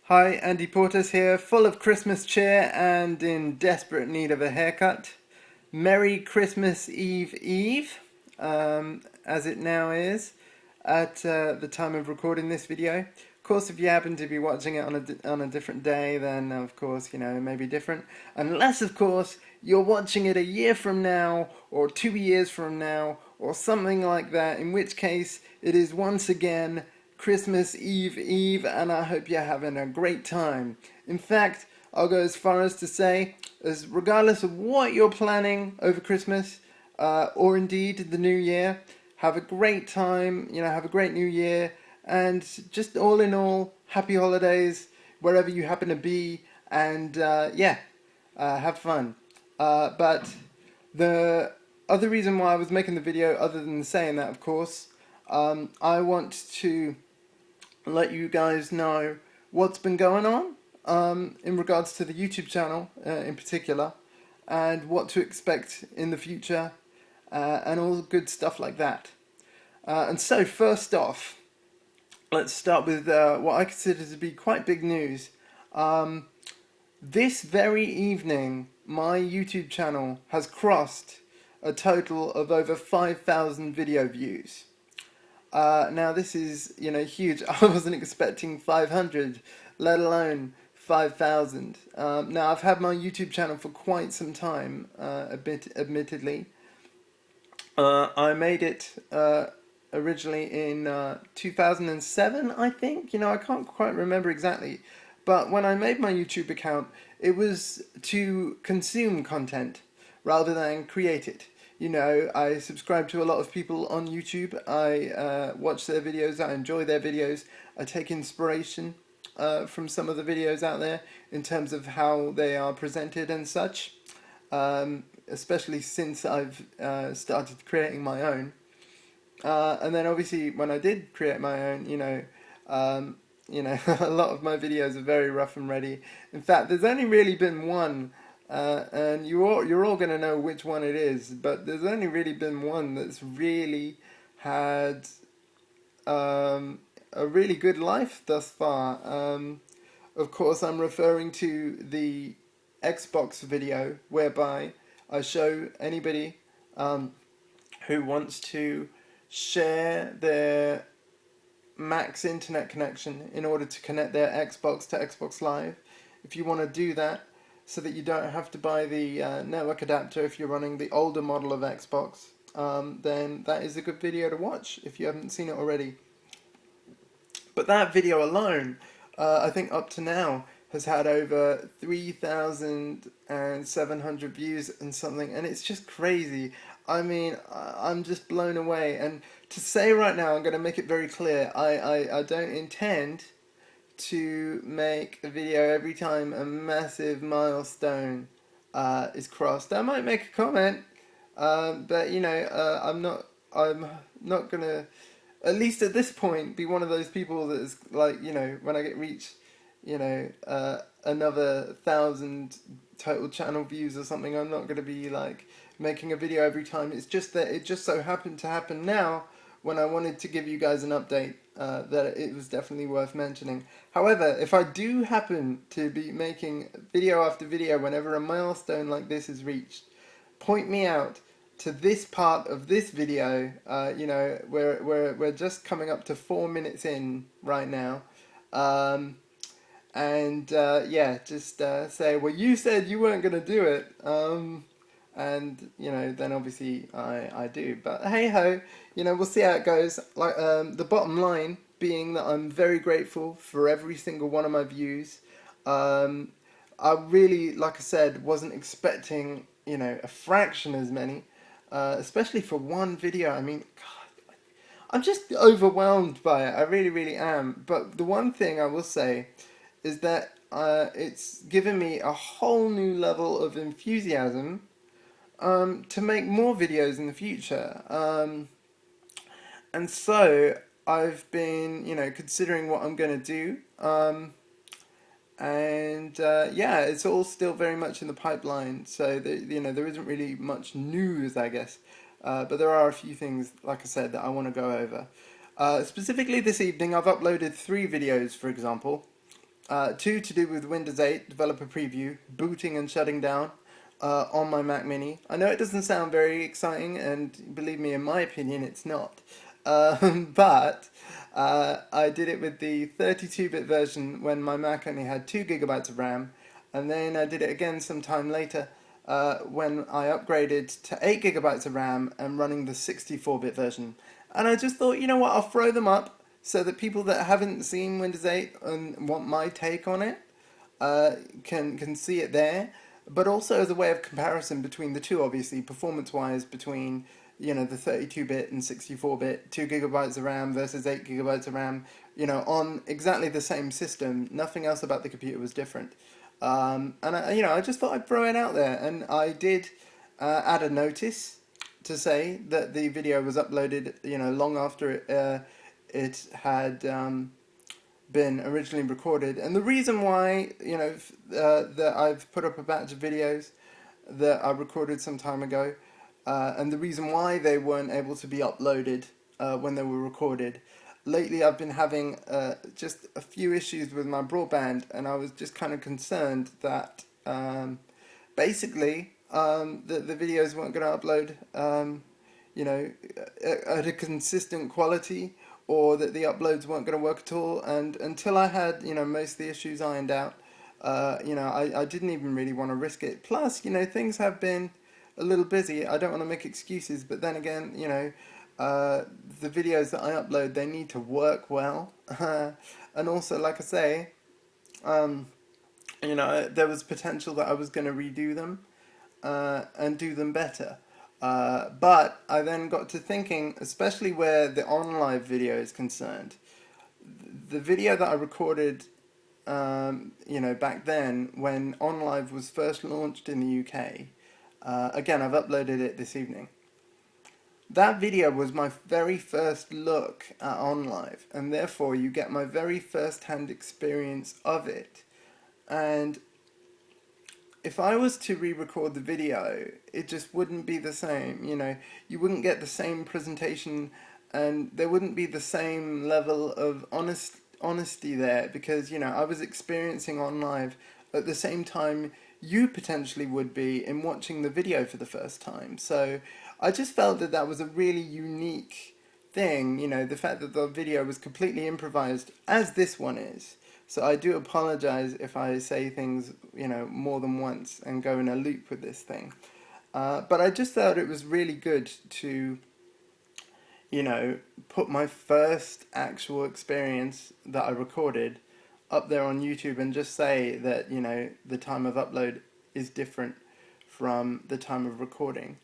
Hi, Andy Portas here, full of Christmas cheer and in desperate need of a haircut. Merry Christmas Eve, as it now is at the time of recording this video. Of course, if you happen to be watching it on a different day, then of course, it may be different. Unless, of course, you're watching it a year from now, or 2 years from now, or something like that, in which case it is once again Christmas Eve, and I hope you're having a great time. In fact, I'll go as far as to say, as regardless of what you're planning over Christmas, or indeed the new year, have a great time, have a great new year, and just all in all, happy holidays wherever you happen to be, and have fun. But the other reason why I was making the video, other than saying that, of course, I want to let you guys know what's been going on in regards to the YouTube channel in particular, and what to expect in the future, and all good stuff like that. And so, first off, let's start with what I consider to be quite big news. This very evening, my YouTube channel has crossed a total of over 5,000 video views. Now this is, huge. I wasn't expecting 500, let alone 5,000. Now I've had my YouTube channel for quite some time, admittedly. I made it originally in 2007, I think. I can't quite remember exactly. But when I made my YouTube account, it was to consume content rather than create it. I subscribe to a lot of people on YouTube. I watch their videos. I enjoy their videos. I take inspiration from some of the videos out there in terms of how they are presented and such. Especially since I've started creating my own. And then obviously when I did create my own, a lot of my videos are very rough and ready. In fact, there's only really been one. And you're all going to know which one it is, but there's only really been one that's really had a really good life thus far. Of course, I'm referring to the Xbox video, whereby I show anybody who wants to share their max internet connection in order to connect their Xbox to Xbox Live. If you want to do that, so that you don't have to buy the network adapter if you're running the older model of Xbox, then that is a good video to watch if you haven't seen it already. But that video alone, I think up to now, has had over 3,700 views and something, and it's just crazy. I mean, I'm just blown away. And to say right now, I'm going to make it very clear, I don't intend to make a video every time a massive milestone is crossed. I might make a comment, but I'm not gonna, at least at this point, be one of those people that is like, when I get reach, another 1,000 total channel views or something, I'm not gonna be like making a video every time. It's just that it just so happened to happen now when I wanted to give you guys an update that it was definitely worth mentioning. However, if I do happen to be making video after video whenever a milestone like this is reached, point me out to this part of this video. We're just coming up to 4 minutes in right now. Just say, well, you said you weren't going to do it. And then obviously I do, but hey ho, we'll see how it goes. Like the bottom line being that I'm very grateful for every single one of my views. I really, like I said, wasn't expecting a fraction as many, especially for one video. I mean, God, I'm just overwhelmed by it. I really, really am. But the one thing I will say is that it's given me a whole new level of enthusiasm to make more videos in the future. And so I've been, considering what I'm going to do. It's all still very much in the pipeline. So, there isn't really much news, I guess. But there are a few things, like I said, that I want to go over. Specifically this evening, I've uploaded 3 videos, for example. two to do with Windows 8 developer preview, booting and shutting down on my Mac Mini. I know it doesn't sound very exciting, and believe me, in my opinion, it's not. But I did it with the 32-bit version when my Mac only had 2 gigabytes of RAM, and then I did it again some time later when I upgraded to 8 gigabytes of RAM and running the 64-bit version. And I just thought, you know what, I'll throw them up so that people that haven't seen Windows 8 and want my take on it can see it there, but also as a way of comparison between the two, obviously, performance-wise, between the 32-bit and 64-bit, 2 gigabytes of RAM versus 8 gigabytes of RAM, on exactly the same system. Nothing else about the computer was different. And I just thought I'd throw it out there, and I did add a notice to say that the video was uploaded, long after it had been originally recorded. And the reason why, that I've put up a batch of videos that I recorded some time ago, and the reason why they weren't able to be uploaded when they were recorded. Lately I've been having just a few issues with my broadband, and I was just kind of concerned that basically the videos weren't going to upload at a consistent quality, or that the uploads weren't going to work at all. And until I had most of the issues ironed out, I didn't even really want to risk it. Plus, things have been a little busy. I don't want to make excuses, but then again, the videos that I upload, they need to work well. And also, like I say, there was potential that I was going to redo them and do them better. But I then got to thinking, especially where the OnLive video is concerned, the video that I recorded, back then when OnLive was first launched in the UK, again, I've uploaded it this evening. That video was my very first look at OnLive, and therefore you get my very first-hand experience of it. And if I was to re-record the video, it just wouldn't be the same. You wouldn't get the same presentation, and there wouldn't be the same level of honesty there, because I was experiencing OnLive at the same time you potentially would be in watching the video for the first time. So I just felt that that was a really unique thing, the fact that the video was completely improvised, as this one is. So I do apologize if I say things, more than once and go in a loop with this thing. But I just thought it was really good to, put my first actual experience that I recorded up there on YouTube and just say that, the time of upload is different from the time of recording.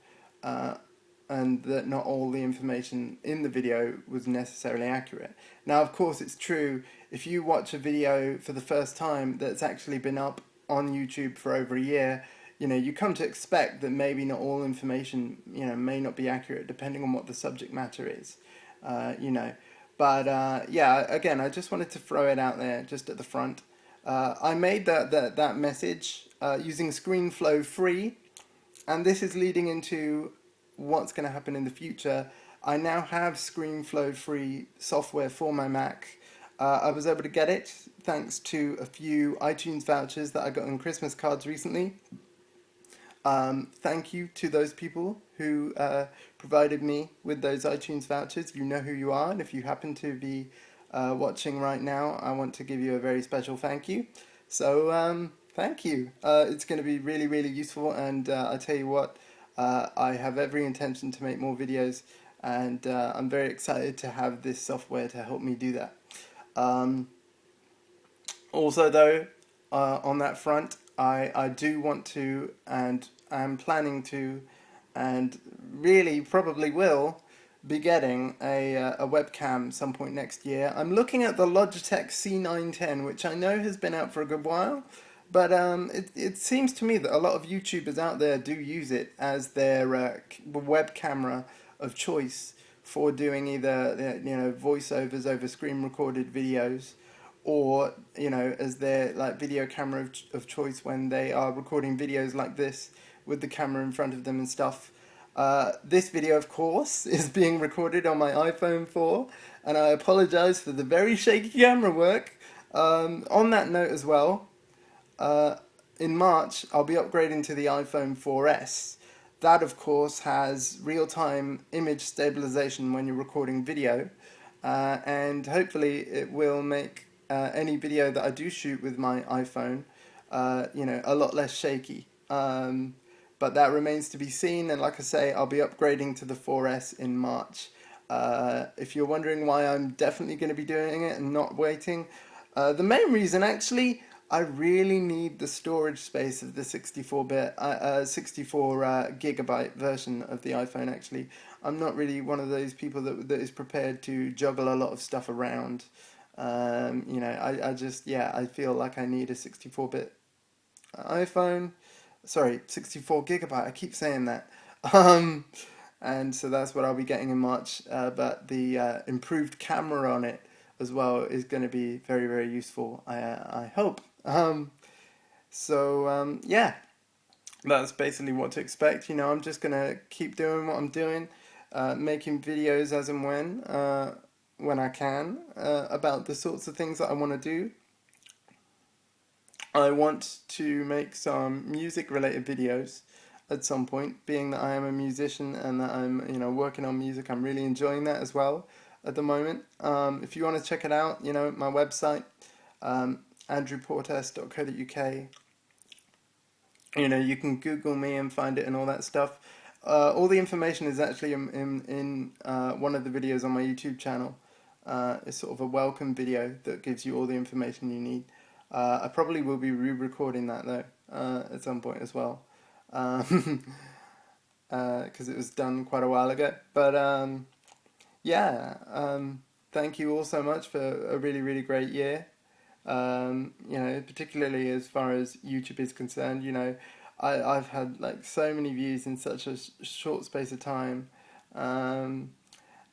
And that not all the information in the video was necessarily accurate. Now, of course, it's true, if you watch a video for the first time that's actually been up on YouTube for over a year, you come to expect that maybe not all information, may not be accurate depending on what the subject matter is, But, again, I just wanted to throw it out there just at the front. I made that message using ScreenFlow free, and this is leading into what's going to happen in the future. I now have ScreenFlow free software for my Mac. I was able to get it thanks to a few iTunes vouchers that I got on Christmas cards recently. Thank you to those people who provided me with those iTunes vouchers. You know who you are, and if you happen to be watching right now, I want to give you a very special thank you. So thank you. It's going to be really, really useful, and I tell you what, I have every intention to make more videos, and I'm very excited to have this software to help me do that. Also though, on that front, I do want to, and I'm planning to, and really probably will, be getting a webcam some point next year. I'm looking at the Logitech C910, which I know has been out for a good while, but it seems to me that a lot of YouTubers out there do use it as their web camera of choice for doing either voiceovers over screen recorded videos, or as their video camera of choice when they are recording videos like this with the camera in front of them and stuff. This video, of course, is being recorded on my iPhone 4, and I apologize for the very shaky camera work. On that note as well, uh, in March I'll be upgrading to the iPhone 4S. That, of course, has real-time image stabilization when you're recording video, and hopefully it will make any video that I do shoot with my iPhone, a lot less shaky. But that remains to be seen, and like I say, I'll be upgrading to the 4S in March. If you're wondering why I'm definitely going to be doing it and not waiting, the main reason actually, I really need the storage space of the 64 gigabyte version of the iPhone. Actually, I'm not really one of those people that is prepared to juggle a lot of stuff around. I just, yeah, I feel like I need a 64-bit iPhone. Sorry, 64 gigabyte. I keep saying that. Um, and so that's what I'll be getting in March. But the improved camera on it as well is going to be very, very useful. I hope. Yeah, that's basically what to expect. I'm just gonna keep doing what I'm doing, making videos as and when I can, about the sorts of things that I want to do. I want to make some music related videos at some point, being that I am a musician and that I'm, working on music. I'm really enjoying that as well at the moment. If you want to check it out, my website, andrewportes.co.uk. You can Google me and find it and all that stuff. All the information is actually in one of the videos on my YouTube channel. It's sort of a welcome video that gives you all the information you need. I probably will be re-recording that though at some point as well, because it was done quite a while ago. But yeah, thank you all so much for a really, really great year. Particularly as far as YouTube is concerned, I've had like so many views in such a short space of time. And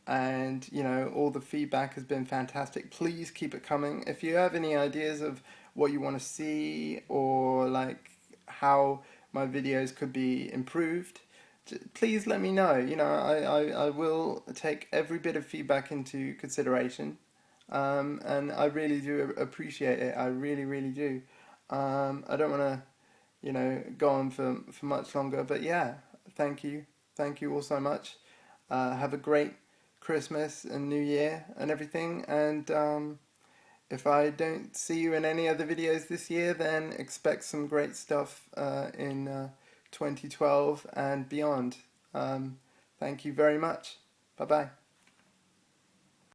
all the feedback has been fantastic. Please keep it coming. If you have any ideas of what you want to see, or like how my videos could be improved, please let me know. I will take every bit of feedback into consideration. And I really do appreciate it. I really, really do. I don't want to, go on for much longer, but yeah, thank you. Thank you all so much. Have a great Christmas and New Year and everything. And if I don't see you in any other videos this year, then expect some great stuff in 2012 and beyond. Thank you very much. Bye bye.